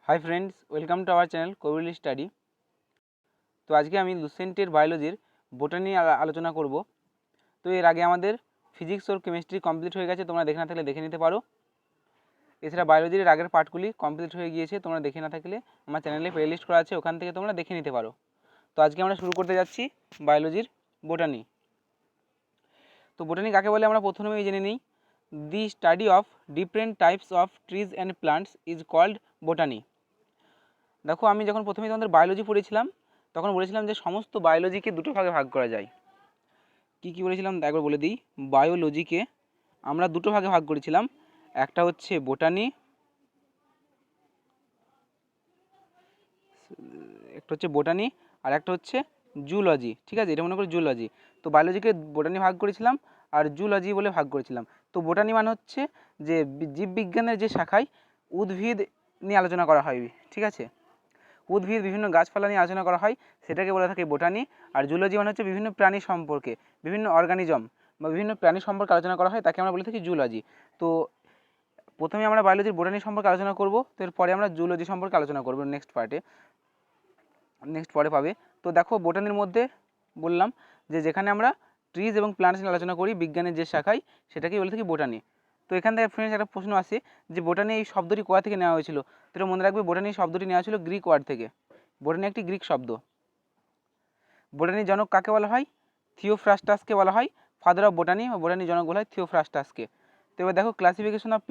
High friends, welcome to our channel কোভিল study. তো আজকে আমি লুসেন্টের বায়োলজির বোটানি আলোচনা করব। তো এর আগে আমাদের ফিজিক্স ও কেমিস্ট্রি কমপ্লিট হয়ে গেছে, তোমরা দেখে না থাকলে দেখে নিতে পারো। এছাড়া বায়োলজির আগের পার্টগুলি কমপ্লিট হয়ে গিয়েছে, তোমরা দেখে না থাকলে আমার চ্যানেলে প্লে লিস্ট করা আছে, ওখান থেকে তোমরা দেখে নিতে পারো। তো আজকে আমরা শুরু করতে যাচ্ছি বায়োলজির বোটানি। তো বোটানি কাকে বলে আমরা প্রথমেই জেনে নিই। The study of different types of trees and plants is called botany. দেখো, আমি যখন প্রথমে তোমাদের বায়োলজি পড়েছিলাম তখন বলেছিলাম যে সমস্ত বায়োলজিকে দুটো ভাগে ভাগ করা যায়। কি কি বলেছিলাম একবার বলে দিই। বায়োলজিকে আমরা দুটো ভাগে ভাগ করেছিলাম, একটা হচ্ছে বোটানি, আর একটা হচ্ছে জুলজি। ঠিক আছে, এটা মনে করো জুলজি। তো বায়োলজিকে বোটানি ভাগ করেছিলাম আর জুলজি বলে ভাগ করেছিলাম। তো বোটানি মানে হচ্ছে যে জীববিজ্ঞানের যে শাখায় উদ্ভিদ নিয়ে আলোচনা করা হয়, ঠিক আছে, উদ্ভিদ বিভিন্ন গাছপালা নিয়ে আলোচনা করা হয়, সেটাকে বলে থাকে বোটানি। আর জুলজি মানে হচ্ছে বিভিন্ন প্রাণী সম্পর্কে, বিভিন্ন অর্গানিজম বা বিভিন্ন প্রাণী সম্পর্কে আলোচনা করা হয়, তাকে আমরা বলে থাকি জুলজি। তো প্রথমে আমরা বায়োলজির বোটানি সম্পর্কে আলোচনা করব, তো এরপরে আমরা জুলজি সম্পর্কে আলোচনা করব নেক্সট পরে পাবে। তো দেখো, বোটানির মধ্যে বললাম যে যেখানে আমরা ট্রিজ এবং প্লান্টস নিয়ে আলোচনা করি, বিজ্ঞানের যে শাখায়, সেটাকেই বলে থাকি বোটানি। তো এখান থেকে ফ্রেন্ডস একটা প্রশ্ন আসে যে বোটানি এই শব্দটি কোথা থেকে নেওয়া হয়েছিল। তো এটা মনে রাখবে, বোটানি শব্দটি নেওয়া ছিল গ্রিক ওয়ার্ড থেকে। বোটানি একটি গ্রিক শব্দ। বোটানির জনক কাকে বলা হয়? থিওফ্রাস্টাসকে বলা হয় ফাদার অফ বোটানি, বা বোটানির জনক বলা হয় থিওফ্রাস্টাসকে। তো এবার দেখো, ক্লাসিফিকেশন অফ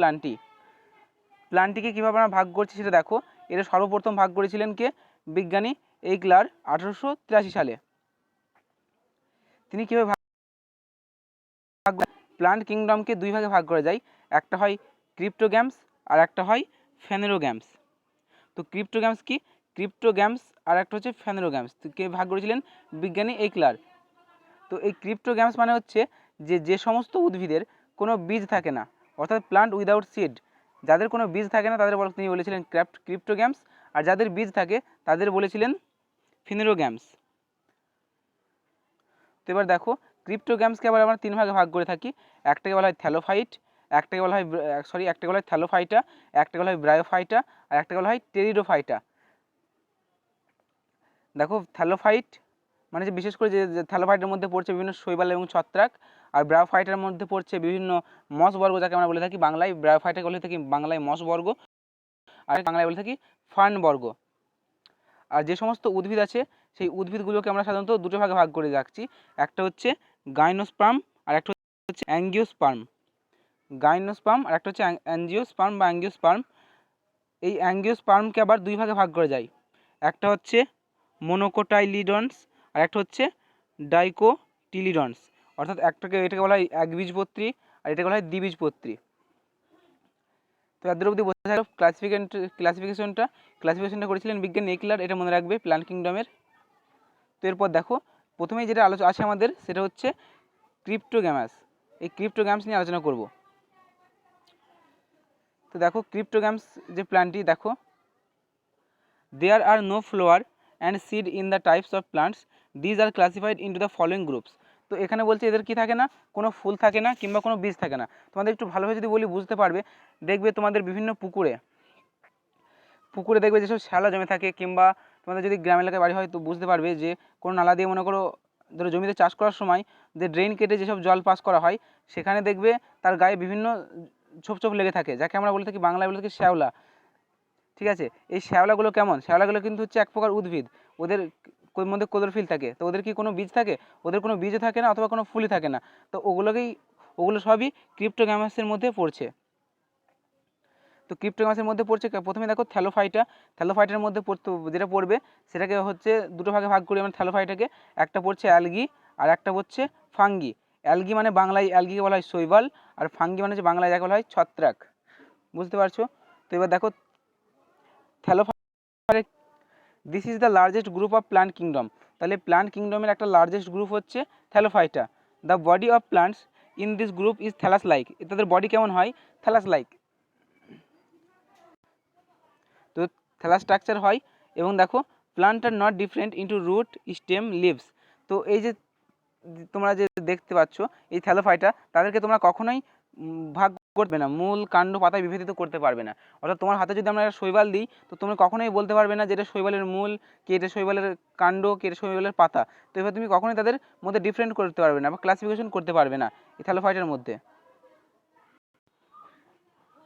প্লান্টিকে কীভাবে আমরা ভাগ করছি সেটা দেখো। এর সর্বপ্রথম ভাগ করেছিলেন কে? বিজ্ঞানী এইগলার 1883 সালে। তিনি কীভাবে প্লান্ট কিংডমকে দুই ভাগে ভাগ করা যায়, একটা হয় ক্রিপ্টোগ্যামস আর একটা হয় ফেনেরোগ্যামস। তো ক্রিপ্টোগ্যামস কি? ক্রিপ্টোগ্যামস আর একটা হচ্ছে ফেনেরোগ্যামস। কে ভাগ করেছিলেন? বিজ্ঞানী এইগলার। তো এই ক্রিপ্টোগ্যামস মানে হচ্ছে যে সমস্ত উদ্ভিদের কোনো বীজ থাকে না, অর্থাৎ প্লান্ট উইদাউট সিড, যাদের কোনো বীজ থাকে না তাদের তিনি বলেছিলেন ক্রিপ্টোগ্যামস, আর যাদের বীজ থাকে তাদের বলেছিলেন ফিনেরোগ্যামস। তো এবার দেখো, ক্রিপ্টোগ্যামসকে আবার আমরা তিন ভাগে ভাগ করে থাকি। একটাকে বলা হয় থ্যালোফাইট, একটাকে বলা হয় থ্যালোফাইটা, একটাকে বলা হয় ব্রায়োফাইটা, আর একটাকে বলা হয় টেরিডোফাইটা। দেখো, থ্যালোফাইট মানে যে বিশেষ করে যে থ্যালোফাইটের মধ্যে পড়ছে বিভিন্ন শৈবাল এবং ছত্রাক, আর ব্রায়োফাইটের মধ্যে পড়ছে বিভিন্ন মসবর্গ, যাকে আমরা বলে থাকি বাংলায় ব্রায়োফাইটাকে বলে থাকি বাংলায় মসবর্গ, আর বাংলায় বলে থাকি ফার্নবর্গ। আর যে সমস্ত উদ্ভিদ আছে সেই উদ্ভিদগুলোকে আমরা সাধারণত দুটো ভাগে ভাগ করে রাখছি, একটা হচ্ছে গাইনোস্পার্ম আর একটা হচ্ছে অ্যাঙ্গিওস্পার্ম। গাইনোস্পার্ম আর একটা হচ্ছে অ্যাঞ্জিওস্পার্ম বা অ্যাঙ্গিওস্পার্ম। এই অ্যাঙ্গিওস্পার্মকে আবার দুই ভাগে ভাগ করা যায়, একটা হচ্ছে মোনোকোটাইলিডন্স আর একটা হচ্ছে ডাইকোটিলিডন্স। অর্থাৎ এটাকে বলা হয় একবীজপত্রী আর এটাকে বলা হয় দ্বিবীজপত্রী। তো এদের অবধি বোঝা গেল ক্লাসিফিকেশনটা করেছিলেন বিজ্ঞানী এইগলার, এটা মনে রাখবে প্ল্যান্ট কিংডমের। তো এরপর দেখো, প্রথমেই যেটা আলোচনা আছে আমাদের সেটা হচ্ছে ক্রিপ্টোগ্যামাস। এই ক্রিপ্টোগ্যামস নিয়ে আলোচনা করব। তো দেখো, ক্রিপ্টোগ্যামস যে প্ল্যান্টটি, দেখো, there are no flower and seed in the types of plants, these are classified into the following groups. তো এখানে বলছে এদের কি থাকে না, কোনো ফুল থাকে না কিংবা কোনো বীজ থাকে না। তোমাদের একটু ভালোভাবে যদি বলি বুঝতে পারবে। দেখবে তোমাদের বিভিন্ন পুকুরে দেখবে যেসব শ্যাওলা জমে থাকে, কিংবা তোমাদের যদি গ্রাম এলাকায় বাড়ি হয় তো বুঝতে পারবে যে কোনো নালা দিয়ে মনে করো ধরো জমিতে চাষ করার সময় যে ড্রেন কেটে যেসব জল পাস করা হয়, সেখানে দেখবে তার গায়ে বিভিন্ন ছোপ ছোপ লেগে থাকে, যাকে আমরা বলে থাকি বাংলায় বলে থাকি শ্যাওলা। ঠিক আছে, এই শ্যাওলাগুলো কেমন? শ্যাওলাগুলো কিন্তু হচ্ছে এক প্রকার উদ্ভিদ। ওদের মধ্যে ক্লোরোফিল থাকে। তো ওদের কি কোনো বীজ থাকে? ওদের কোনো বীজও থাকে না, অথবা কোনো ফুলই থাকে না। তো ওগুলো সবই ক্রিপ্টোগ্যামাসের মধ্যে পড়ছে। তো ক্রিপ্টোগ্যামাসের মধ্যে পড়ছে প্রথমে দেখো থ্যালোফাইটের মধ্যে যেটা পড়বে সেটাকে হচ্ছে দুটো ভাগে ভাগ করি আমরা থ্যালোফাইটাকে। একটা পড়ছে অ্যালগি আর একটা পড়ছে ফাঙ্গি। অ্যালগি মানে বাংলায় অ্যালগিকে বলা হয় শৈবাল, আর ফাঙ্গি মানে হচ্ছে বাংলায় যাকে বলা হয় ছত্রাক। বুঝতে পারছো? তো এবার দেখো, thallophyte this is the largest group of plant kingdom. তাহলে প্লান্ট কিংডমের একটা লার্জেস্ট গ্রুপ হচ্ছে thallophyta. The body of plants in this group is thallus like. তাদের বডি কেমন হয়? Thallus like. তো থ্যালাস স্ট্রাকচার হয়। এবং দেখো, plant are not different into root, stem, leaves. তো এই যে তোমরা যে দেখতে পাচ্ছ এই থ্যালোফাইটা, তাদেরকে তোমরা কখনোই ভাগ করবে না, মূল কাণ্ড পাতায় বিভেদিত করতে পারবে না। অর্থাৎ তোমার হাতে যদি আমরা শৈবাল দিই তো তুমি কখনোই বলতে পারবে না যে এটা শৈবালের মূল, কি এটা শৈবালের কাণ্ড, কি এটা শৈবালের পাতা। তো এবার তুমি কখনোই তাদের মধ্যে ডিফারেন্ট করতে পারবে না বা ক্লাসিফিকেশন করতে পারবে না ইথালোফাইটের মধ্যে।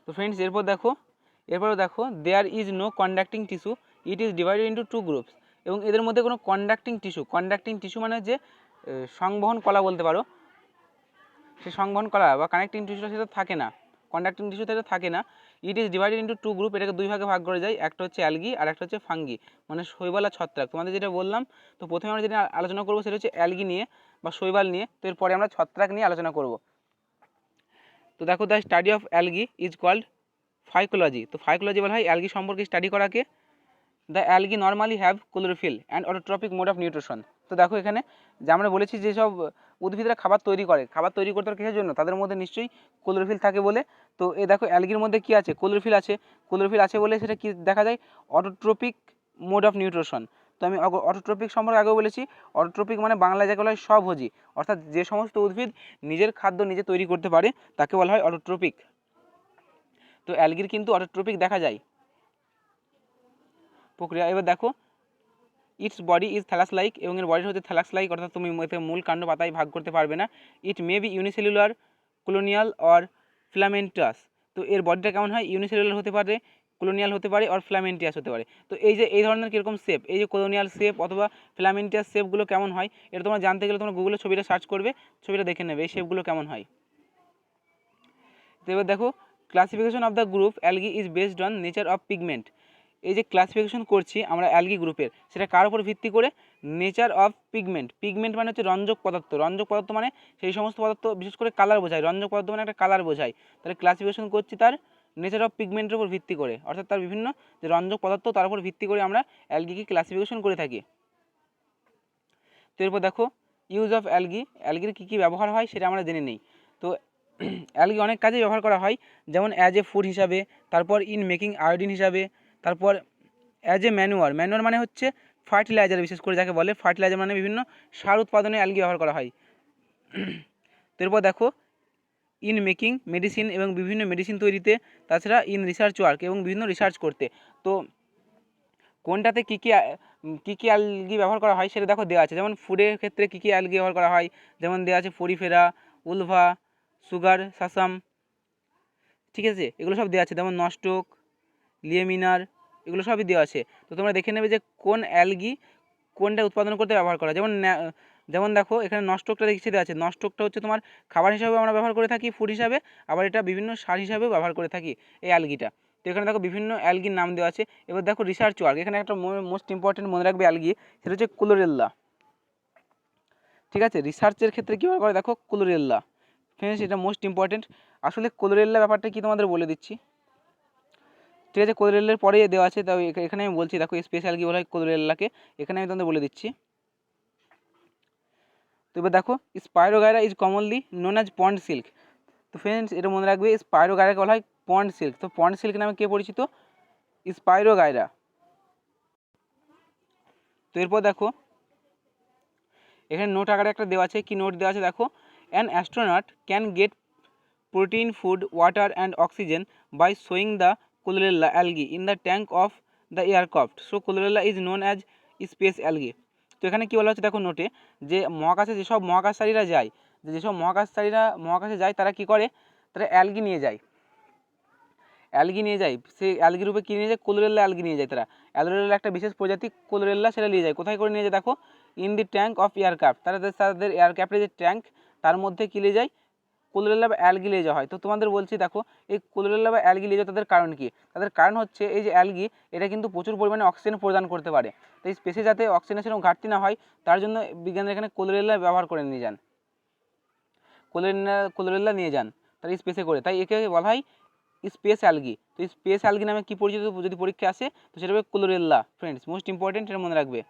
তো ফ্রেন্ডস এরপরও দেখো there is no conducting tissue, it is divided into two groups. এবং এদের মধ্যে কোনো কন্ডাক্টিং টিস্যু মানে যে সংবহন কলা বলতে পারো, সেই সংবহন কলা বা কানেক্টিং টিস্যুটা সেটা থাকে না, কন্ডাক্টিং টিস্যু সেটা থাকে না। It is divided into two group, এটাকে দুই ভাগে ভাগ করে যায়, একটা হচ্ছে অ্যালগি আর একটা হচ্ছে ফাঙ্গি, মানে শৈবাল আর ছত্রাক। তোমাদের যেটা বললাম, তো প্রথমে আমরা যেটা আলোচনা করবো সেটা হচ্ছে অ্যালগি নিয়ে বা শৈবাল নিয়ে, তো এরপরে আমরা ছত্রাক নিয়ে আলোচনা করব। তো দেখো the study of algae is called phycology. তো ফাইকোলজি বলা হয় অ্যালগি সম্পর্কে স্টাডি করাকে। The algae normally have chlorophyll and autotrophic mode of nutrition. তো দেখো এখানে যে আমরা বলেছি যেসব উদ্ভিদরা খাবার তৈরি করতে কিসের জন্য, তাদের মধ্যে নিশ্চয়ই ক্লোরোফিল থাকে বলে। তো এই দেখো অ্যালগির মধ্যে কি আছে, ক্লোরোফিল আছে বলে সেটা কি দেখা যায়, অটোট্রপিক মোড অফ নিউট্রিশন। তো আমি অটোট্রপিক সম্পর্কে আগেও বলেছি, অটোট্রপিক মানে বাংলায় যাকে বলা হয় স্বভোজী, অর্থাৎ যে সমস্ত উদ্ভিদ নিজের খাদ্য নিজে তৈরি করতে পারে তাকে বলা হয় অটোট্রপিক। তো অ্যালগির কিন্তু অটোট্রপিক দেখা যায় প্রক্রিয়া। এবার দেখো it's body is thallus like, এবং এর বডিটা হচ্ছে থ্যালাস লাইক, অর্থাৎ তুমি এতে মূল কাণ্ড পাতায় ভাগ করতে পারবে না। It may be unicellular, colonial or filamentous. তো এর বডিটা কেমন হয়, ইউনিসেলুলার হতে পারে, কলোনিয়াল হতে পারে, আর ফিলামেন্টিয়াস হতে পারে। তো এই যে এই ধরনের কীরকম শেপ, এই যে কলোনিয়াল শেপ অথবা ফিলামেন্টিয়াস শেপগুলো কেমন হয়, এটা তোমরা জানতে গেলে তোমরা গুগলে ছবিটা সার্চ করবে, ছবিটা দেখে নেবে এই শেপগুলো কেমন হয়। তো এবার দেখো classification of the group algae is based on nature of pigment. এই যে ক্লাসিফিকেশন করছি আমরা অ্যালগি গ্রুপের, সেটা কার উপর ভিত্তি করে, নেচার অফ পিগমেন্ট। পিগমেন্ট মানে হচ্ছে রঞ্জক পদার্থ মানে সেই সমস্ত পদার্থ, বিশেষ করে কালার বোঝায়, রঞ্জক পদার্থ মানে একটা কালার বোঝায়। তাহলে ক্লাসিফিকেশন করছি তার নেচার অফ পিগমেন্টের উপর ভিত্তি করে, অর্থাৎ তার বিভিন্ন যে রঞ্জক পদার্থ তার উপর ভিত্তি করে আমরা অ্যালগিকে ক্লাসিফিকেশন করে থাকি। তো এরপর দেখো ইউজ অফ অ্যালগির কী কী ব্যবহার হয় সেটা আমরা জেনে নিই। তো অ্যালগি অনেক কাজে ব্যবহার করা হয়, যেমন অ্যাজ এ ফুড হিসাবে, তারপর ইন মেকিং আয়োডিন হিসাবে, তারপর অ্যাজ এ ম্যানুয়ার মানে হচ্ছে ফার্টিলাইজার, বিশেষ করে যাকে বলে ফার্টিলাইজার মানে বিভিন্ন সার উৎপাদনে অ্যালগি ব্যবহার করা হয়। তো এরপর দেখো ইন মেকিং মেডিসিন, এবং বিভিন্ন মেডিসিন তৈরিতে, তাছাড়া ইন রিসার্চ ওয়ার্ক, এবং বিভিন্ন রিসার্চ করতে। তো কোনটাতে কী কী অ্যালগি ব্যবহার করা হয় সেটা দেখো দেওয়া আছে, যেমন ফুডের ক্ষেত্রে কী কী অ্যালগি ব্যবহার করা হয়, যেমন দেওয়া আছে ফোরিফেরা, উলভা, সুগার সাসাম, ঠিক আছে, এগুলো সব দেওয়া আছে, যেমন নস্টক, লিয়েমিনার, এগুলো সবই দেওয়া আছে। তো তোমরা দেখে নেবে যে কোন অ্যালগি কোনটা উৎপাদন করতে ব্যবহার করা। যেমন দেখো এখানে নস্টকটা দেখতে দেওয়া আছে, নস্টকটা হচ্ছে তোমার খাবার হিসাবে আমরা ব্যবহার করে থাকি, ফুড হিসাবে, আবার এটা বিভিন্ন সার হিসাবেও ব্যবহার করে থাকি এই অ্যালগিটা। তো এখানে দেখো বিভিন্ন অ্যালগির নাম দেওয়া আছে। এবার দেখো রিসার্চ ওয়ার্ক, এখানে একটা মোস্ট ইম্পর্টেন্ট মনে রাখবে অ্যালগি, সেটা হচ্ছে ক্লোরেল্লা, ঠিক আছে। রিসার্চের ক্ষেত্রে কী ব্যবহার করে দেখো ক্লোরেল্লা, ফ্রেন্ডস এটা মোস্ট ইম্পর্টেন্ট। আসলে ক্লোরেল্লা ব্যাপারটা কি তোমাদের বলে দিচ্ছি, ঠিক আছে। ক্লোরেল্লার পরে দেওয়া আছে, তাও এখানে আমি বলছি, দেখো স্পেশাল কি বলা হয় ক্লোরেল্লাকে, এখানে আমি তোমাদের বলে দিচ্ছি। তো এবার দেখো spirogyra is commonly known as pond silk. তো ফ্রেন্ডস এটা মনে রাখবে, স্পাইরোগাইরাকে বলা হয় পন্ড সিল্ক। তো পন্ড সিল্ক নামে কে পরিচিত, স্পাইরোগাইরা। তো এরপর দেখো এখানে নোট আকারে একটা দেওয়া আছে, কি নোট দেওয়া আছে দেখো, an astronaut can get protein, food, water and oxygen by sowing the Chlorella algae in the tank of the aircraft. So Chlorella is known as space algae. তো এখানে কি বলা হচ্ছে দেখো নোটে, যে মহাকাশে যেসব মহাকাশচারীরা যায়, মহাকাশে যায় তারা কি করে, তারা অ্যালগি নিয়ে যায়, সেই অ্যালগি রূপে কী নিয়ে যায়, ক্লোরেল্লা অ্যালগি নিয়ে যায়। তারা অ্যালোরেল্লা একটা বিশেষ প্রজাতি ক্লোরেল্লা, সেটা নিয়ে যায়, কোথায় করে নিয়ে যায় দেখো, in the tank of aircraft, তাদের এয়ারক্রাফটের যে ট্যাঙ্ক তার মধ্যে কী নিয়ে যায়, ক্লোরেল্লা বা অ্যালগি নিয়ে যাওয়া হয়। তো তোমাদের বলছি দেখো এই ক্লোরেল্লা বা অ্যালগি নিয়ে যাওয়া তাদের কারণ কি, তাদের কারণ হচ্ছে এই যে অ্যালগি, এটা কিন্তু প্রচুর পরিমাণে অক্সিজেন প্রদান করতে পারে। তো এই স্পেসে যাতে অক্সিজেনের সেরকম ঘাটতি না হয়, তার জন্য বিজ্ঞানীরা এখানে ক্লোরেল্লা ব্যবহার করে নিয়ে যান, ক্লোরেল্লা নিয়ে যান তার স্পেসে করে, তাই একে বলা হয় স্পেস অ্যালগি। তো স্পেস অ্যালগি নামে কি পরিচিত যদি পরীক্ষা আসে, তো সেটা হবে ক্লোরেল্লা। ফ্রেন্ডস মোস্ট ইম্পর্টেন্ট, এটা মনে রাখবে।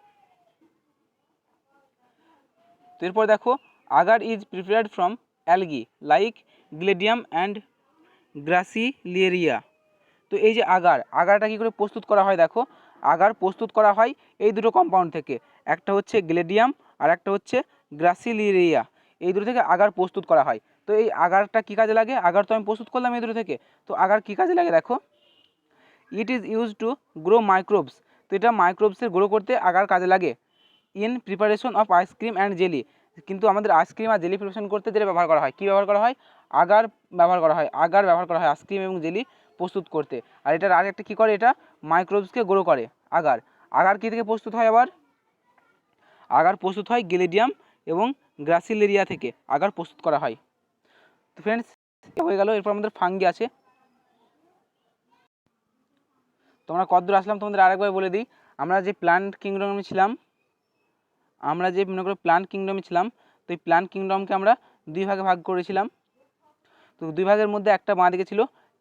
তো এরপর দেখো agar is prepared from algae like gelidium and gracilaria. তো এই যে আগারটা কী করে প্রস্তুত করা হয় দেখো, আগার প্রস্তুত করা হয় এই দুটো কম্পাউন্ড থেকে, একটা হচ্ছে গ্লেডিয়াম আর একটা হচ্ছে গ্রাসিলিয়েরিয়া, এই দুটো থেকে আগার প্রস্তুত করা হয়। তো এই আগারটা কী কাজে লাগে, আগার তো আমি প্রস্তুত করলাম এই দুটো থেকে, তো আগার কী কাজে লাগে দেখো, it is use to grow microbes, তো এটা মাইক্রোবসের গ্রো করতে আগার কাজে লাগে। In preparation of ice cream and jelly, কিন্তু আমাদের আইসক্রিম আর জেলি প্রিপারেশন করতে যেটা ব্যবহার করা হয়, কী ব্যবহার করা হয়, আগার ব্যবহার করা হয়, আগার ব্যবহার করা হয় আইসক্রিম এবং জেলি প্রস্তুত করতে। আর এটার আর একটা কী করে, এটা মাইক্রোবসকে গ্রো করে। আগার আগার কী থেকে প্রস্তুত হয়, আবার আগার প্রস্তুত হয় গিলিডিয়াম এবং গ্রাসিলেরিয়া থেকে আগার প্রস্তুত করা হয়। তো ফ্রেন্ডস হয়ে গেল। এরপর আমাদের ফাঙ্গি আছে। তোমরা কতদূর আসলাম তোমাদের আরেকবার বলে দিই। আমরা যে প্ল্যান্ট কিংডমে ছিলাম, তো এই প্ল্যান্ট কিংডমকে আমরা দুই ভাগে ভাগ করেছিলাম। তো দুই ভাগের মধ্যে একটা বাঁ দিকে ছিল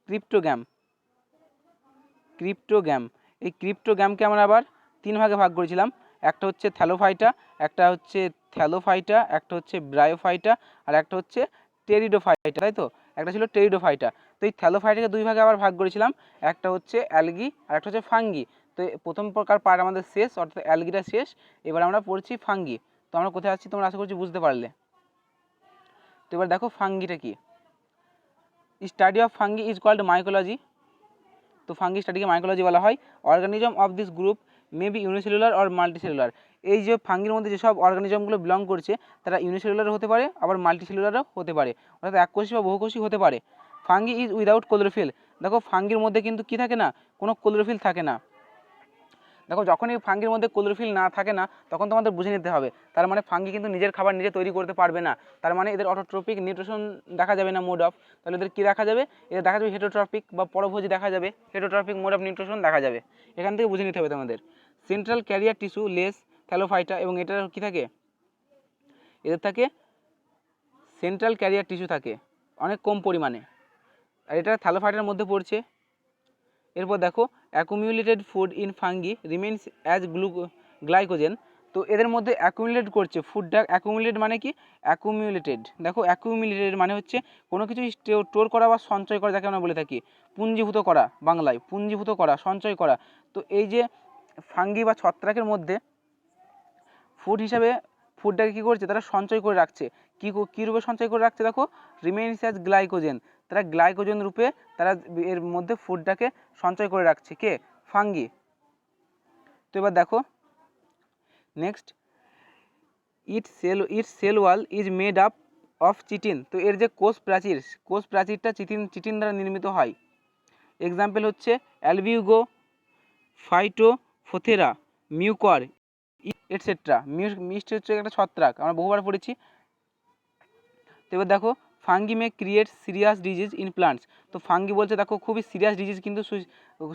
ক্রিপ্টোগ্যাম। এই ক্রিপ্টোগ্যামকে আমরা আবার তিন ভাগে ভাগ করেছিলাম। একটা হচ্ছে থ্যালোফাইটা, একটা হচ্ছে ব্রায়োফাইটা, আর একটা হচ্ছে টেরিডোফাইটা, তাই তো, একটা ছিল টেরিডোফাইটা। তো এই থ্যালোফাইটাকে দুই ভাগে আবার ভাগ করেছিলাম, একটা হচ্ছে অ্যালগি আর একটা হচ্ছে ফাঙ্গি। তো প্রথম প্রকার পার্ট আমাদের শেষ, অর্থাৎ অ্যালগিটা শেষ। এবার আমরা পড়ছি ফাঙ্গি। তো আমরা কোথায় আসছি তোমরা আশা করছি বুঝতে পারলে। তো এবার দেখো ফাঙ্গিটা কি। Study of fungi is called mycology. তো ফাঙ্গি স্টাডিকে মাইকোলজি বলা হয়। Organism of this group may be unicellular or multicellular. এই যে ফাঙ্গির মধ্যে যেসব অর্গানিজমগুলো বিলং করছে তারা ইউনিসেলুলারও হতে পারে, আবার মাল্টিসেলুলারও হতে পারে, অর্থাৎ এককোষী বা বহুকোষী হতে পারে। Fungi is without chlorophyll. দেখো ফাঙ্গির মধ্যে কিন্তু কী থাকে না, কোনো ক্লোরোফিল থাকে না। দেখো যখনই ফাঙ্গির মধ্যে ক্লোরোফিল না থাকে না, তখন তোমাদের বুঝে নিতে হবে তার মানে ফাঙ্গি কিন্তু নিজের খাবার নিজে তৈরি করতে পারবে না। তার মানে এদের অটোট্রপিক নিউট্রিশন দেখা যাবে না, মোড অফ। তাহলে এদের কী দেখা যাবে, এদের দেখা যাবে হেটেরোট্রপিক বা পরভোজী দেখা যাবে, হেটেরোট্রপিক মোড অফ নিউট্রিশন দেখা যাবে। এখান থেকে বুঝে নিতে হবে তোমাদের। Central career tissue less thallophyta, এবং এটার কী থাকে, এদের থাকে সেন্ট্রাল ক্যারিয়ার টিস্যু থাকে অনেক কম পরিমাণে, আর এটা থ্যালোফাইটার মধ্যে পড়ছে। এরপর দেখো accumulated food in fungi remains as glycogen. তো এদের মধ্যে অ্যাকুমুলেট করছে ফুডটা। অ্যাকুমুলেট মানে কি, দেখো অ্যাকুমুলেটেড মানে হচ্ছে কোনো কিছু স্টোর করা বা সঞ্চয় করা, যাকে আমরা বলে থাকি পুঞ্জীভূত করা, বাংলায় পুঞ্জীভূত করা, সঞ্চয় করা। তো এই যে ফাঙ্গি বা ছত্রাকের মধ্যে ফুড হিসাবে ফুডটাকে কী করছে, তারা সঞ্চয় করে রাখছে। কী রূপে সঞ্চয় করে রাখছে, দেখো রিমেইনস অ্যাজ গ্লাইকোজেন। তারা গ্লাইকোজেন রূপে তারা এর মধ্যে ফুডটাকে সঞ্চয় করে রাখছে, কে, ফাঙ্গি। তো এবার দেখো next, it cell wall is made up of chitin. তো এর যে কোষ প্রাচীরটা চিটিন দ্বারা নির্মিত হয়। এক্সাম্পল হচ্ছে অ্যালবিউগো, ফাইটোফোথেরা, মিউকর এটসেট্রা। মিষ্টি হচ্ছে একটা ছত্রাক, আমরা বহুবার পড়েছি। তো এবার দেখো fungi May create serious disease in plants. তো ফাঙ্গি বলছে দেখো খুবই সিরিয়াস ডিজিজ কিন্তু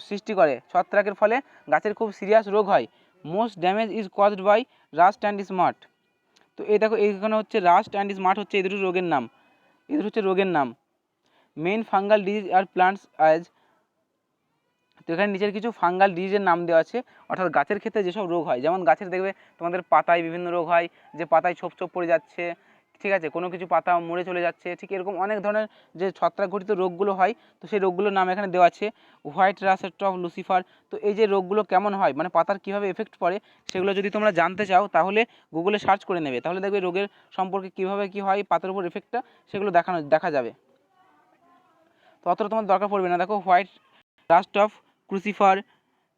সৃষ্টি করে, ছত্রাকের ফলে গাছের খুব সিরিয়াস রোগ হয়। Most damage is caused by rust and smut. তো এই দেখো এইখানে হচ্ছে রাস্ট অ্যান্ড স্মার্ট হচ্ছে এদের রোগের নাম। মেইন ফাঙ্গাল ডিজিজ আর প্লান্টস অ্যাজ। তো এখানে নিচের কিছু ফাঙ্গাল ডিজিজের নাম দেওয়া আছে, অর্থাৎ গাছের ক্ষেত্রে যেসব রোগ হয়, যেমন গাছের দেখবে তোমাদের পাতায় বিভিন্ন রোগ হয়, যে পাতায় ছোপ পড়ে যাচ্ছে, ঠিক আছে, কোনো কিছু পাতা মরে চলে যাচ্ছে, ঠিক এরকম অনেক ধরনের যে ছত্রাক ঘটিত রোগগুলো হয়, তো সেই রোগগুলোর নাম এখানে দেওয়া আছে। White rust of crucifer. তো এই যে রোগগুলো কেমন হয়, মানে পাতার কীভাবে এফেক্ট পড়ে, সেগুলো যদি তোমরা জানতে চাও তাহলে গুগলে সার্চ করে নেবে, তাহলে দেখবে রোগের সম্পর্কে কীভাবে কী হয়, পাতার উপর এফেক্টটা সেগুলো দেখা যাবে। তো অতটা তোমার দরকার পড়বে না। দেখো white rust of crucifer,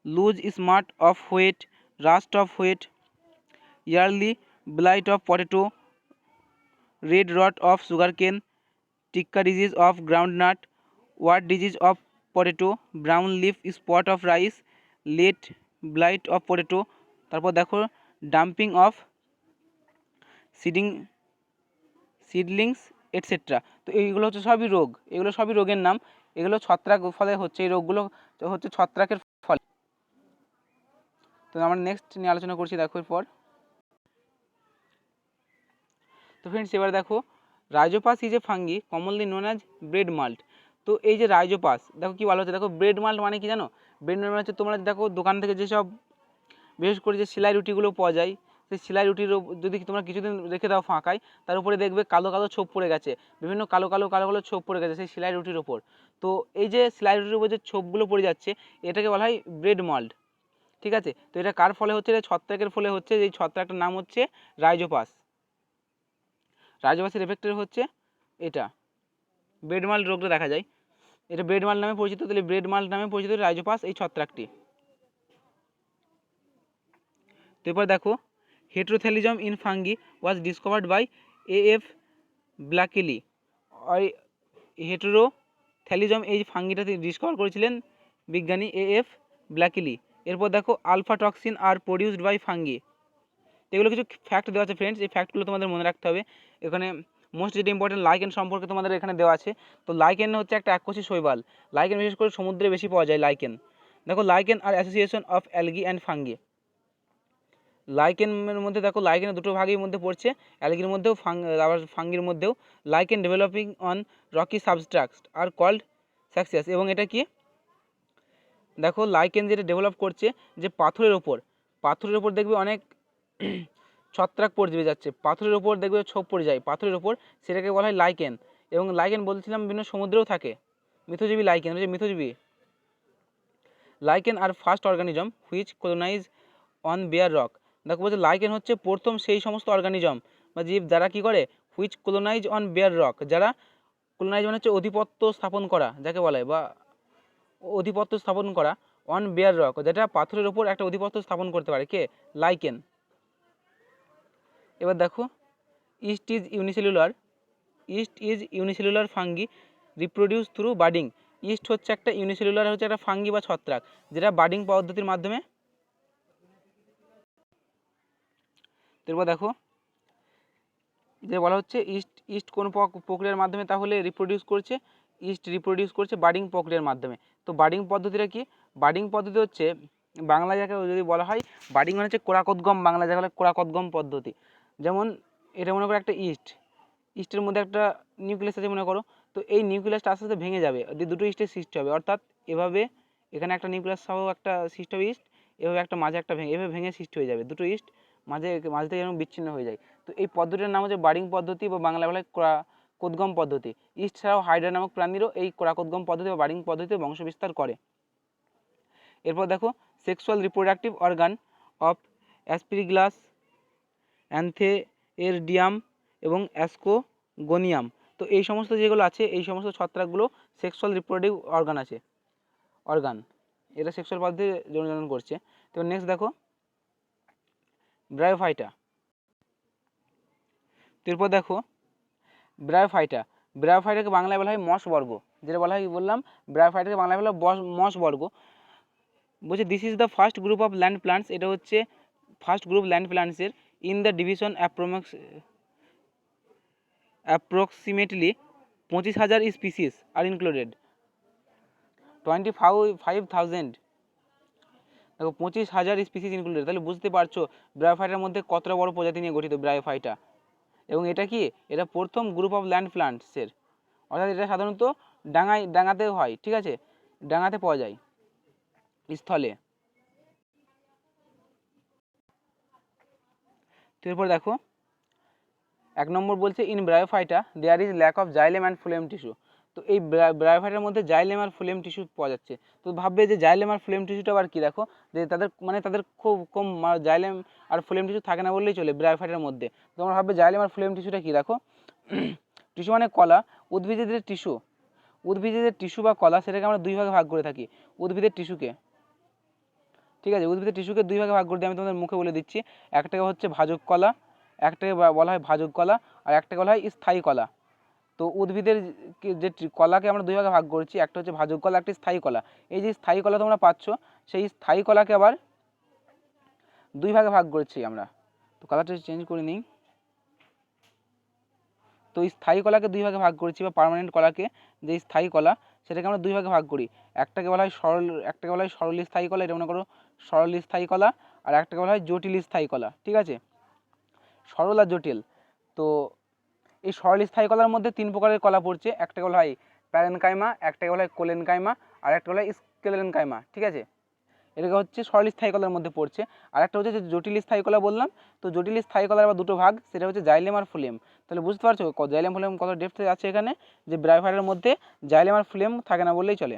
loose smut of wheat, rust of wheat, early blight of potato, red rot of sugarcane, tikka disease of groundnut, wilt disease of potato, brown leaf spot of rice, late blight of potato. তারপর দেখো dumping of seedlings etcetera. তো এইগুলো হচ্ছে সবই রোগ, এগুলো সবই রোগের নাম, এগুলো ছত্রাক ফলে হচ্ছে, এই রোগগুলো হচ্ছে ছত্রাকের ফলে। তো আমরা নেক্সট নিয়ে আলোচনা করছি দেখো এরপর। তো ফ্রেন্ডস এবার দেখো rhizopus is a fungi commonly known as bread mould. তো এই যে রাইজোপাস, দেখো কি বলা হচ্ছে, দেখো ব্রেড মাল্ট মানে কি জানো, ব্রেড মাল্ট মানে হচ্ছে তোমরা দেখো দোকান থেকে যেসব বিশেষ করে যে সেলাই রুটিগুলো পাওয়া যায়, সেই সেলাই রুটির যদি তোমরা কিছুদিন রেখে দাও ফাঁকায়, তার উপরে দেখবে কালো কালো ছোপ পড়ে গেছে, বিভিন্ন কালো কালো ছোপ পড়ে গেছে সেই সেলাই রুটির ওপর। তো এই যে সেলাই রুটির উপর যে ছোপগুলো পড়ে যাচ্ছে, এটাকে বলা হয় ব্রেড মাল্ট, ঠিক আছে। তো এটা কার ফলে হচ্ছে, ছত্রাকের ফলে হচ্ছে, এই ছত্রাকটার নাম হচ্ছে রাইজোপাস। রাইজোপাসের এফেক্টের হচ্ছে এটা। ব্রেড মাল্ট রোগটা দেখা যায়, এটা ব্রেড মাল্ট নামে পরিচিত। তাহলে ব্রেড মাল্ট নামে পরিচিত রাইজোপাস এই ছত্রাকটি। তো এরপর দেখো heterothallism in fungi was discovered by A F Blakeslee. Heterothallism এই ফাঙ্গিটাতে ডিসকভার করেছিলেন বিজ্ঞানী এএফ ব্ল্যাকেলি। এরপর দেখো alpha toxin are produced by fungi. এগুলো কিছু ফ্যাক্ট দেওয়া আছে ফ্রেন্ডস, এই ফ্যাক্টগুলো তোমাদের মনে রাখতে হবে। এখানে মোস্ট যেটা ইম্পর্টেন্ট লাইকেন সম্পর্কে তোমাদের এখানে দেওয়া আছে। তো লাইকেন হচ্ছে একটা এককোষী শৈবাল। লাইকেন বিশেষ করে সমুদ্রে বেশি পাওয়া যায় লাইকেন। দেখো lichen are association of algae and fungi. লাইকেনের মধ্যে দেখো লাইকেনের দুটো ভাগের মধ্যে পড়ছে, অ্যালগির মধ্যেও আবার ফাঙ্গির মধ্যেও। Lichen developing on rocky substrate are called success. এবং এটা কি দেখো লাইকেন যেটা ডেভেলপ করছে যে পাথরের ওপর দেখবে অনেক ছত্রাক পড়ে যাচ্ছে, পাথরের ওপর দেখবে ছোপ পড়ে যায় পাথরের ওপর, সেটাকে বলা হয় লাইকেন। এবং লাইকেন বলছিলাম বিভিন্ন সমুদ্রেও থাকে, মিথজীবী লাইকেন হচ্ছে মিথজীবী। Lichen are first organism which colonise on bare rock. দেখো বলছে লাইকেন হচ্ছে প্রথম সেই সমস্ত অর্গানিজম বা জীব যারা কি করে which colonise on bare rock, যারা কলোনাইজ মানে হচ্ছে আধিপত্য স্থাপন করা যাকে বলে, বা আধিপত্য স্থাপন করা অন বেয়ার রক, যেটা পাথরের ওপর একটা আধিপত্য স্থাপন করতে পারে কে লাইকেন। এবার দেখো east is unicellular fungi reproduce through budding. East হচ্ছে একটা ইউনিসেলুলার হচ্ছে একটা ফাঙ্গি বা ছত্রাক যেটা বাডিং পদ্ধতির মাধ্যমে। এরপর দেখো যে বলা হচ্ছে ইস্ট কোন প্রক্রিয়ার মাধ্যমে তাহলে রিপ্রোডিউস করছে, ইস্ট রিপ্রোডিউস করছে বাডিং প্রক্রিয়ার মাধ্যমে। তো বাডিং পদ্ধতিটা কি, বাডিং পদ্ধতি হচ্ছে বাংলা যাকে যদি বলা হয় বাডিং মানে হচ্ছে কোরাকোদ্গম, বাংলা যাকে বলে কোরাকোদ্গম পদ্ধতি। যেমন এটা মনে করো একটা ইস্টের মধ্যে একটা নিউক্লিয়াস আছে মনে করো, তো এই নিউক্লিয়াসটা আস্তে আস্তে ভেঙে যাবে, দুটো ইস্টের সৃষ্টি হবে, অর্থাৎ এভাবে এখানে একটা নিউক্লিয়াস সহ একটা সৃষ্টি হবে ইস্ট, এভাবে একটা মাঝে একটা এভাবে ভেঙে সৃষ্টি হয়ে যাবে দুটো ইস্ট মাঝে থেকে যেন বিচ্ছিন্ন হয়ে যায়। তো এই পদ্ধতির নাম হচ্ছে বাডিং পদ্ধতি বা বাংলা বলা হয় কোদগম পদ্ধতি। ইস্ট ছাড়াও হাইড্রা নামক প্রাণীরও এই কোরাকোদ্গম পদ্ধতি বা বাডিং পদ্ধতিতে বংশবিস্তার করে। এরপর দেখো সেক্সুয়াল রিপ্রোডাক্টিভ অর্গান অফ অ্যাসপিরিগ্লাস, অ্যান্থেরিডিয়াম এবং অ্যাসকোগোনিয়াম। তো এই সমস্ত যেগুলো আছে এই সমস্ত ছত্রাকগুলো সেক্সুয়াল রিপ্রোডাক্টিভ অর্গান এটা সেক্সুয়াল পদ্ধতি জন্মগ্রহণ করছে। তো নেক্সট দেখো ব্রায়োফাইটা। এরপর দেখো ব্রায়োফাইটাকে বাংলায় বলা হয় মশবর্গ, যেটা বলা হয় বললাম ব্রায়োফাইটাকে বাংলায় বলা হয় মশবর্গ। বলছে this is the first group of land plants, এটা হচ্ছে ফার্স্ট গ্রুপ ল্যান্ড প্লান্টসের in the division approximately 25,000 species are included 25,000। দেখো 25,000 স্পিসিস ইনক্লুডেড, তাহলে বুঝতে পারছো ব্রায়োফাইটার মধ্যে কতটা বড় প্রজাতি নিয়ে গঠিত ব্রায়োফাইটা। এবং এটা কি এটা প্রথম গ্রুপ অফ ল্যান্ড প্লান্টসের, অর্থাৎ এটা সাধারণত ডাঙাতেও হয়, ঠিক আছে, ডাঙাতে পাওয়া যায় স্থলে। তো এরপর দেখো 1 নম্বর বলছে in bryophyta there is lack of xylem and phloem tissue. তো এই ব্রায়োফাইটার মধ্যে জাইলেম আর ফ্লোয়েম টিস্যু পাওয়া যাচ্ছে। তো ভাববে যে জাইলেম আর ফ্লোয়েম টিস্যুটা আবার কি, দেখো যে তাদের খুব কম জাইলেম আর ফ্লোয়েম টিস্যু থাকে না বললেই চলে ব্রায়োফাইটার মধ্যে। তোমরা ভাববে জাইলেম আর ফ্লোয়েম টিস্যুটা কি, দেখো টিস্যু মানে কলা, উদ্ভিদের টিস্যু বা কলা সেটাকে আমরা দুই ভাগে ভাগ করে থাকি উদ্ভিদের টিস্যুকে, ঠিক আছে, উদ্ভিদের টিস্যুকে দুই ভাগে ভাগ করে দিয়ে আমি তোমাদের মুখে বলে দিচ্ছি। একটাকে হচ্ছে ভাজক কলা, একটাকে বলা হয় ভাজক কলা, আর একটাকে বলা হয় স্থায়ী কলা। তো উদ্ভিদের যে কলাকে আমরা দুই ভাগে ভাগ করছি, একটা হচ্ছে ভাজক কলা, একটা স্থায়ী কলা। এই যে স্থায়ী কলা তোমরা পাচ্ছ, সেই স্থায়ী কলাকে আবার দুই ভাগে ভাগ করছি আমরা। তো কালারটা চেঞ্জ করে নিই। তো স্থায়ী কলাকে দুই ভাগে ভাগ করছি, বা পার্মানেন্ট কলাকে যে স্থায়ী কলা সেটাকে আমরা দুই ভাগে ভাগ করি। একটাকে বলা হয় সরল স্থায়ী কলা, এটা মনে করো সরল স্থায়ী কলা, আর একটাকে বলা হয় জটিল স্থায়ী কলা, ঠিক আছে, সরল আর জটিল। তো এই সরল স্থায়ী কলার মধ্যে 3 প্রকারের কলা পড়ছে, একটাকে বলা হয় প্যারেনকাইমা, একটাকে বলা হয় কোলেনকাইমা, আর একটা বলা হয় স্কেলেনকাইমা, ঠিক আছে, এটাকে হচ্ছে সরল স্থায়ী কলার মধ্যে পড়ছে। আর একটা হচ্ছে যে জটিল স্থায়ী কলা বললাম, তো জটিল স্থায়ী কলার আবার দুটো ভাগ, সেটা হচ্ছে জাইলেম আর ফ্লোয়েম। তাহলে বুঝতে পারছো জাইলেম ফ্লোয়েম কত ডেপথে আছে এখানে, যে ব্রায়োফাইটার মধ্যে জাইলেম আর ফ্লোয়েম থাকে না বললেই চলে।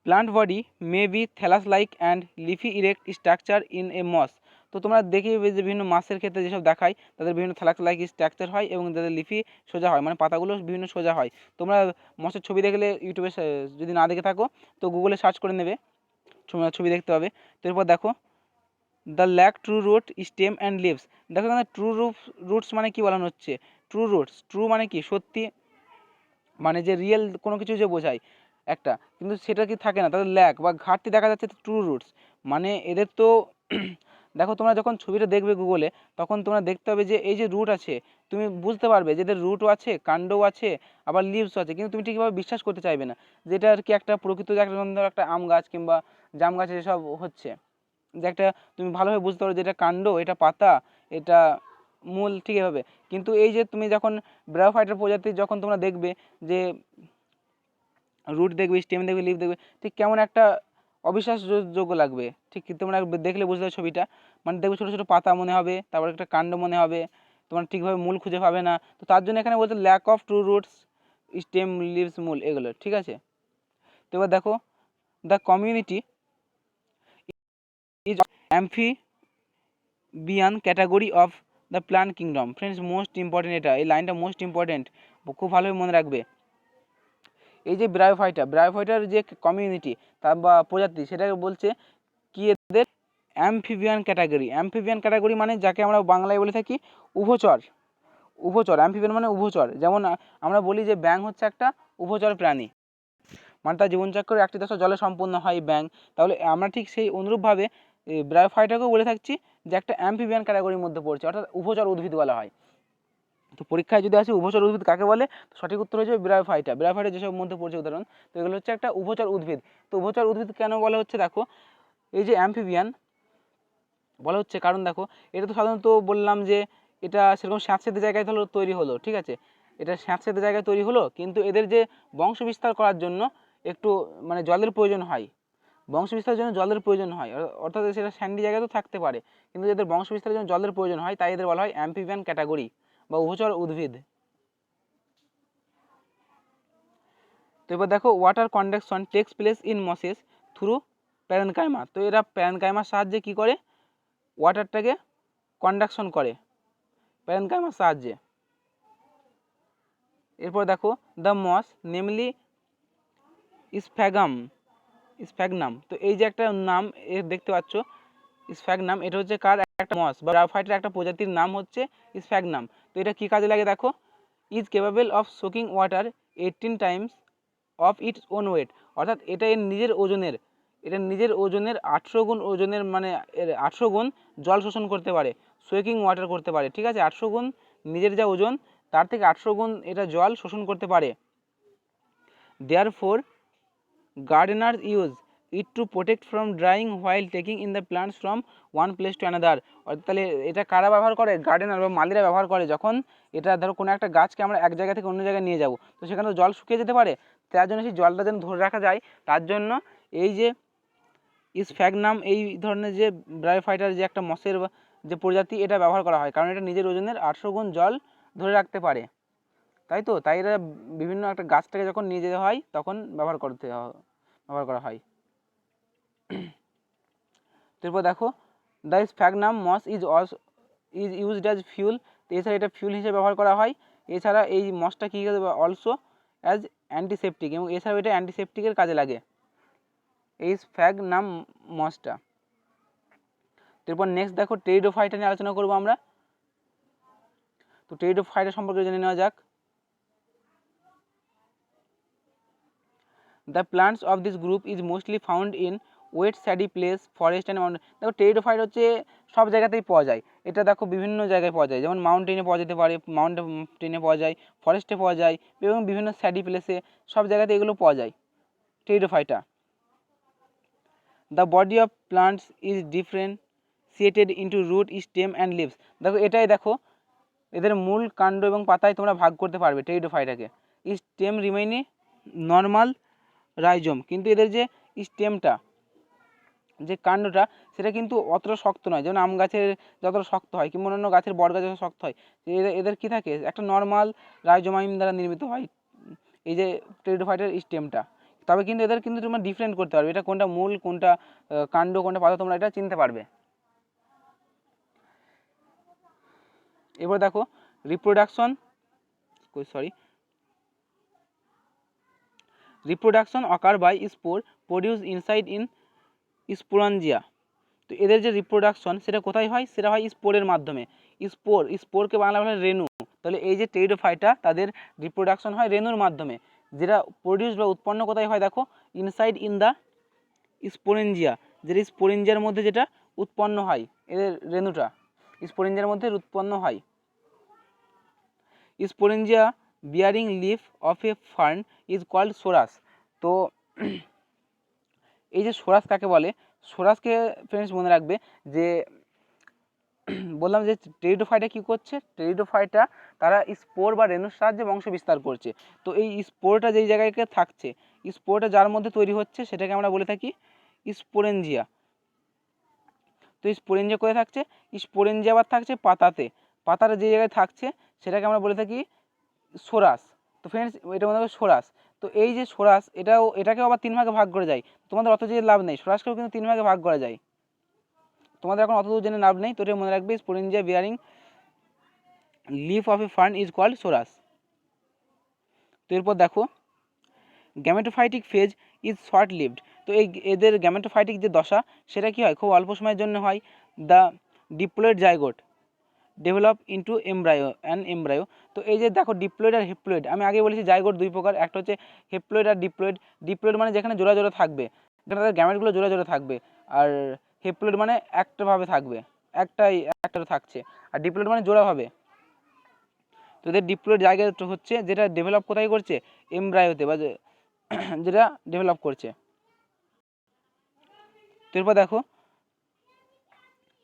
Plant body may be thallus like and leafy erect structure in a moss. তো তোমরা দেখবে যে বিভিন্ন মাছের ক্ষেত্রে যেসব দেখায় তাদের বিভিন্ন থালাক লাইক স্ট্রাকচার হয় এবং তাদের লিফি সোজা হয়, মানে পাতাগুলো বিভিন্ন সোজা হয়। তোমরা মাছের ছবি দেখলে ইউটিউবে যদি না দেখে থাকো তো গুগলে সার্চ করে নেবে, ছবি দেখতে পাবে। তো এরপর দেখো the lack true root stem and leaves. দেখো এখানে ট্রু রুটস মানে কি বলানো হচ্ছে, ট্রু রুটস, ট্রু মানে কি সত্যি, মানে যে রিয়েল কোনো কিছু যে বোঝায় একটা, কিন্তু সেটা কি থাকে না, তাদের ল্যাক বা ঘাটতি দেখা যাচ্ছে ট্রু রুটস, মানে এদের তো দেখো তোমরা যখন ছবিটা দেখবে গুগলে তখন তোমরা দেখতে পাবে যে এই যে রুট আছে তুমি বুঝতে পারবে যে এদের রুটও আছে, কাণ্ডও আছে, আবার লিভসও আছে, কিন্তু তুমি ঠিকভাবে বিশ্বাস করতে চাইবে না যেটা আর কি একটা প্রকৃত যে একটা আম গাছ কিংবা জাম গাছে যেসব হচ্ছে, যে একটা তুমি ভালোভাবে বুঝতে পারো যে এটা কাণ্ড, এটা পাতা, এটা মূল, ঠিক এভাবে। কিন্তু এই যে তুমি যখন ব্রায়োফাইটার প্রজাতি যখন তোমরা দেখবে যে রুট দেখবে, স্টেম দেখবে, লিভ দেখবে, ঠিক কেমন একটা অবিশ্বাসযোগ্য লাগবে, ঠিক তোমরা দেখলে বুঝতে পারবে ছবিটা, মানে দেখবে ছোটো ছোটো পাতা মনে হবে, তারপর একটা কাণ্ড মনে হবে, তোমার ঠিকভাবে মূল খুঁজে পাবে না। তো তার জন্য এখানে বলছে lack of true roots stem leaves মূল, এগুলো ঠিক আছে। তো এবার দেখো the community is amphibian category of the plant kingdom. Friends most important, এটা এই লাইনটা মোস্ট ইম্পর্টেন্ট, খুব ভালোভাবে মনে রাখবে। এই যে ব্রায়োফাইটার যে কমিউনিটি তা বা প্রজাতি, সেটাকে বলছে কি এদের অ্যাম্ফিবিয়ান ক্যাটাগরি। অ্যাম্ফিবিয়ান ক্যাটাগরি মানে যাকে আমরা বাংলায় বলে থাকি উভচর, অ্যাম্ফিবিয়ান মানে উভচর। যেমন আমরা বলি যে ব্যাঙ হচ্ছে একটা উভচর প্রাণী, মানে তার জীবনচক্র একটি দশা জলে সম্পূর্ণ হয় ব্যাঙ, তাহলে আমরা ঠিক সেই অনুরূপভাবে ব্রায়োফাইটাকেও বলে থাকছি যে একটা অ্যাম্ফিবিয়ান ক্যাটাগরির মধ্যে পড়ছে, অর্থাৎ উভচর উদ্ভিদ বলা হয়। তো পরীক্ষায় যদি আসে উভচর উদ্ভিদ কাকে বলে, সঠিক উত্তর হয়ে যাবে ব্রায়োফাইটা যেসব মধ্যে পড়ছে উদাহরণ। তো এগুলো হচ্ছে একটা উভচর উদ্ভিদ। তো উভচর উদ্ভিদ কেন বলা হচ্ছে, দেখো এই যে অ্যাম্ফিবিয়ান বলা হচ্ছে কারণ দেখো এটা তো সাধারণত বললাম যে এটা সেরকম স্যাঁতসেঁতে জায়গায় তৈরি হলো, ঠিক আছে, এটা স্যাঁতসেঁতে জায়গায় তৈরি হলো, কিন্তু এদের যে বংশ বিস্তার করার জন্য একটু মানে জলের প্রয়োজন হয়, বংশ বিস্তারের জন্য জলের প্রয়োজন হয়, অর্থাৎ সেটা স্যান্ডি জায়গায় তো থাকতে পারে, কিন্তু এদের বংশ বিস্তারের জন্য জলের প্রয়োজন হয়, তাই এদের বলা হয় অ্যাম্ফিবিয়ান ক্যাটাগরি বা উভচর উদ্ভিদ। তো এবার দেখো water conduction takes place in mosses through parenchyma. তো এরা প্যারেনকাইমার সাহায্যে কি করে, ওয়াটারটাকে কন্ডাকশন করে প্যারেনকাইমার সাহায্যে। এরপর দেখো দ্য মস নেমলি স্ফ্যাগনাম। তো এই যে একটা নাম দেখতে পাচ্ছ স্ফ্যাগনাম, এটা হচ্ছে কার একটা মস বা ব্রায়োফাইটের একটা প্রজাতির নাম হচ্ছে স্ফ্যাগনাম। তো এটা কি কাজে লাগে দেখো, is capable of soaking water 18 times of its own weight, অর্থাৎ এটা এর নিজের ওজনের 18 গুণ ওজনের, মানে এর 18 গুণ জল শোষণ করতে পারে, সোয়েকিং ওয়াটার করতে পারে, ঠিক আছে, 18 গুণ নিজের যা ওজন তার থেকে 18 গুণ এটা জল শোষণ করতে পারে। Therefore গার্ডেনার্স use it to protect from drawing while taking in the plants from one place to another. তাহলে এটা কারা ব্যবহার করে, গার্ডেনার বা মালিরা ব্যবহার করে, যখন এটা ধরো কোনো একটা গাছকে আমরা এক জায়গা থেকে অন্য জায়গায় নিয়ে যাব, তো সেখানে তো জল শুকিয়ে যেতে পারে, তার জন্য সেই জলটা যেন ধরে রাখা যায়, তার জন্য এই যে স্ফ্যাগনাম এই ধরনের যে ব্রায়োফাইটার যে একটা মসের যে প্রজাতি, এটা ব্যবহার করা হয়, কারণ এটা নিজের ওজনের 18 গুণ জল ধরে রাখতে পারে, তাই তো, তাই এরা বিভিন্ন একটা গাছটাকে যখন নিয়ে যেতে হয় তখন ব্যবহার করা হয়। তারপর দেখো the sphagnum moss is used as fuel. এছাড়া এটা ফিউল হিসেবে ব্যবহার করা হয়, এছাড়া এই মসটা কী অলসো অ্যাজ অ্যান্টিসেপটিক, এবং এছাড়াও এটা অ্যান্টিসেপটিকের কাজে লাগে এই স্ফ্যাগনাম মসটা। তারপর নেক্সট দেখো টেরিডোফাইটা নিয়ে আলোচনা করবো আমরা। তো টেরিডোফাইটা সম্পর্কে জেনে নেওয়া যাক। The plants of this group is mostly found in wet sandy place, forest and mountain. দেখো টেরিডোফাইট হচ্ছে সব জায়গাতেই পাওয়া যায়, এটা দেখো বিভিন্ন জায়গায় পাওয়া যায়, যেমন মাউন্টেনে পাওয়া যেতে পারে, মাউন্টেনে পাওয়া যায়, ফরেস্টে পাওয়া যায়, এবং বিভিন্ন স্যাডি প্লেসে, সব জায়গাতে এগুলো পাওয়া যায় pteridophyta. The body of plants is differentiated into root, stem and leaves. দেখো এটাই দেখো এদের মূল, কাণ্ড এবং পাতায় তোমরা ভাগ করতে পারবে টেরিডোফাইটাকে। স্টেম রিমেইনি নর্মাল রাইজোম, কিন্তু এদের যে স্টেমটা, যে কাণ্ডটা, সেটা কিন্তু অতটা শক্ত নয়, যেমন আম গাছের যতটা শক্ত হয় কিংবা অন্যান্য গাছের বট গাছের শক্ত হয়, এদের কি থাকে একটা নর্মাল রাইজোমাইম দ্বারা নির্মিত হয় এই যে টেরিডোফাইটের স্টেমটা। তবে কিন্তু এদের কিন্তু তোমরা ডিফারেন্ট করতে পারবে, এটা কোনটা মূল, কোনটা কাণ্ড, কোনটা পাতা, তোমরা এটা চিনতে পারবে। এবার দেখো reproduction occur by spore produce inside in sporangia. তো এদের যে রিপ্রোডাকশন সেটা কোথায় হয়, সেটা হয় স্পোরের মাধ্যমে। স্পোরকে বাংলা বলা হয় রেণু। তাহলে এই যে টেরিডোফাইটা তাদের রিপ্রোডাকশন হয় রেণুর মাধ্যমে, যেটা প্রডিউস বা উৎপন্ন কোথায় হয় দেখো, ইনসাইড ইন দ্য স্পোরেঞ্জিয়া, যেটা স্পোরেঞ্জিয়ার মধ্যে যেটা উৎপন্ন হয়, এদের রেণুটা স্পোরেঞ্জিয়ার মধ্যে উৎপন্ন হয়। Sporangia bearing leaf of a fern is called sorus. তো এই যে সোরাস কাকে বলে, সোরাসকে ফ্রেন্ডস মনে রাখবে যে বললাম যে টেরিডোফাইটা কী করছে, টেরিডোফাইটা তারা স্পোর বা রেণুর সাহায্যে বংশ বিস্তার করছে। তো এই স্পোরটা যেই জায়গায় থাকছে, স্পোরটা যার মধ্যে তৈরি হচ্ছে সেটাকে আমরা বলে থাকি স্পোরেঞ্জিয়া। তো স্পোরেঞ্জিয়া কোথায় থাকছে, স্পোরেঞ্জিয়া আবার থাকছে পাতাতে, পাতার যে জায়গায় থাকছে সেটাকে আমরা বলে থাকি সোরাস। তো ফ্রেন্ডস এটা মনে হবে সোরাস। তো এই যে সোরাস এটাকেও আবার 3 ভাগে ভাগ করে যায়। তোমাদের অত যে লাভ নেই, সোরাসকেও কিন্তু 3 ভাগে ভাগ করা যায়, তোমাদের এখন অত দূর জেনে লাভ নেই। তো এটা মনে রাখবে sporangia bearing leaf of a fern is called sorus. তো এরপর দেখো gametophytic phase is short lived. তো এই এদের গ্যামেটোফাইটিক যে দশা সেটা কি হয়, খুব অল্প সময়ের জন্য হয়। The diploid zygote develop into embryo. তো এই যে দেখো ডিপ্লয়েড আর হেপ্লয়েড, আমি আগে বলেছি জাইগোট 2 প্রকার, একটা হচ্ছে হেপ্লয়েড আর ডিপ্লয়েড। ডিপ্লয়েড মানে যেখানে জোড়া জোড়া থাকবে, যেখানে তাদের গ্যামেটগুলো জোড়া জোড়া থাকবে, আর হেপ্লয়েড মানে একটাভাবে থাকবে, একটা থাকছে, আর ডিপ্লয়েড মানে জোড়াভাবে। তো এদের ডিপ্লয়েড জায়গা হচ্ছে যেটা ডেভেলপ কোথায় করছে, এমব্রায়োতে, বা যেটা ডেভেলপ করছে। তো এরপর দেখো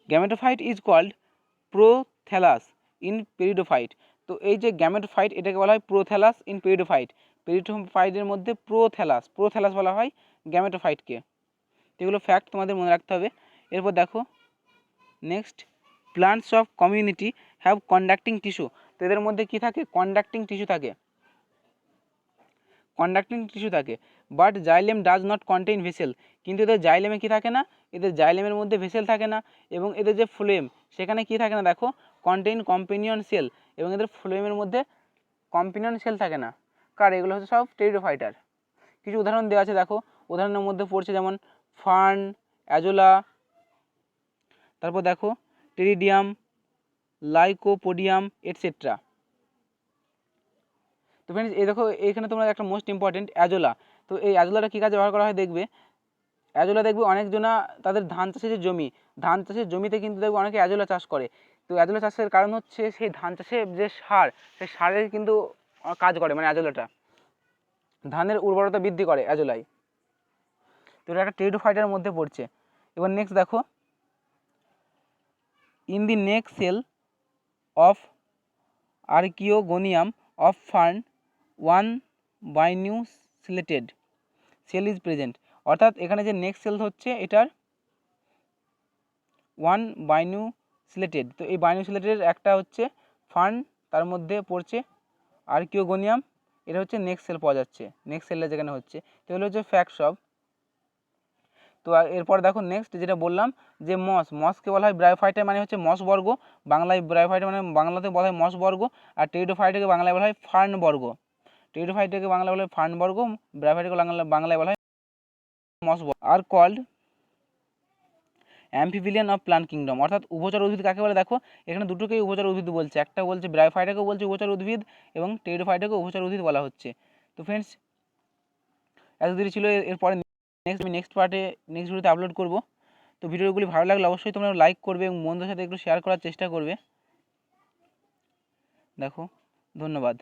gametophyte is called prothallus in pteridophyte. তো এই যে গ্যামেটোফাইট এটাকে বলা হয় প্রোথ্যালাস ইন পেরিডোফাইট। পেরিডোফাইটের মধ্যে প্রোথ্যালাস বলা হয় গ্যামেটোফাইটকে। এগুলো ফ্যাক্ট তোমাদের মনে রাখতে হবে। এরপর দেখো next plants of community have conducting tissue. তো এদের মধ্যে কী থাকে, কন্ডাক্টিং টিস্যু থাকে, but xylem does not contain vessel. কিন্তু এদের জাইলেমে কী থাকে না, এদের জাইলেমের মধ্যে ভেসেল থাকে না, এবং এদের যে ফ্লোয়েম সেখানে কী থাকে না দেখো, কন্টেইন কম্পেনিয়ন সেল, এবং এদের ফ্লোয়েমের মধ্যে কম্পেনিয়ন সেল থাকে না। কার, এগুলো হচ্ছে সব টেরিডোফাইটার। কিছু উদাহরণ দেওয়া আছে দেখো, উদাহরণের মধ্যে পড়ছে যেমন ফার্ন, অ্যাজোলা, তারপর দেখো টেরিডিয়াম, লাইকোপোডিয়াম এটসেট্রা। তো ফ্রেন্ডস এই দেখো এইখানে তোমরা একটা মোস্ট ইম্পর্টেন্ট অ্যাজোলা। তো এই অ্যাজোলাটা কী কাজে ব্যবহার করা হয় দেখবে, অ্যাজোলা দেখবে অনেকজনা তাদের ধান চাষের যে ধান চাষের জমিতে কিন্তু দেখবে অনেকে অ্যাজোলা চাষ করে। তো অ্যাজোলা চাষের কারণ হচ্ছে সেই ধান চাষে যে সার, সেই সারের কিন্তু কাজ করে, মানে অ্যাজোলাটা ধানের উর্বরতা বৃদ্ধি করে অ্যাজোলাই। তো এটা একটা টেরিডোফাইটার মধ্যে পড়ছে। এবার নেক্সট দেখো in the neck cell of archegonium of fern 1 binucleated cell is present. অর্থাৎ এখানে যে নেক্সট সেল হচ্ছে এটার 1 বাইনিউসিলেটেড। তো এই বাইনিউসিলেটেড একটা হচ্ছে ফার্ন, তার মধ্যে পড়ছে আর্কিওগোনিয়াম, এটা হচ্ছে নেক্সট সেল পাওয়া যাচ্ছে, নেক্সট সেলটা যেখানে হচ্ছে। তো এগুলো হচ্ছে ফ্যাক্টস অফ। তো এরপর দেখো নেক্সট যেটা বললাম যে মসকে বলা হয় ব্রায়োফাইটা, মানে হচ্ছে মস বর্গ, বাংলায় ব্রায়োফাইটা মানে বাংলাতে বলা হয় মস বর্গ, আর টেরিডোফাইটাকে বাংলায় বলা হয় ফার্ন বর্গ। টেরিডোফাইটাকে বাংলায় বলা হয় ফার্ন বর্গ, ব্রায়োফাইটাকে বাংলায় বলা হয় মস বর্গ। Are called amphibian of plant kingdom. অর্থাৎ উভচর উদ্ভিদ কাকে বলে দেখো, এখানে দুটোকেই উভচর উদ্ভিদ বলছে, একটা বলছে ব্রায়োফাইটাকেও বলছে উভচর উদ্ভিদ, এবং টেরিডোফাইটাকেও উভচর উদ্ভিদ বলা হচ্ছে। তো ফ্রেন্ডস এতদিনই ছিল, এরপরে নেক্সট পার্টে নেক্সট ভিডিওতে আপলোড করব। তো ভিডিওগুলি ভালো লাগলে অবশ্যই তোমরা লাইক করবে এবং বন্ধুদের সাথে একটু শেয়ার করার চেষ্টা করবে। দেখো, ধন্যবাদ।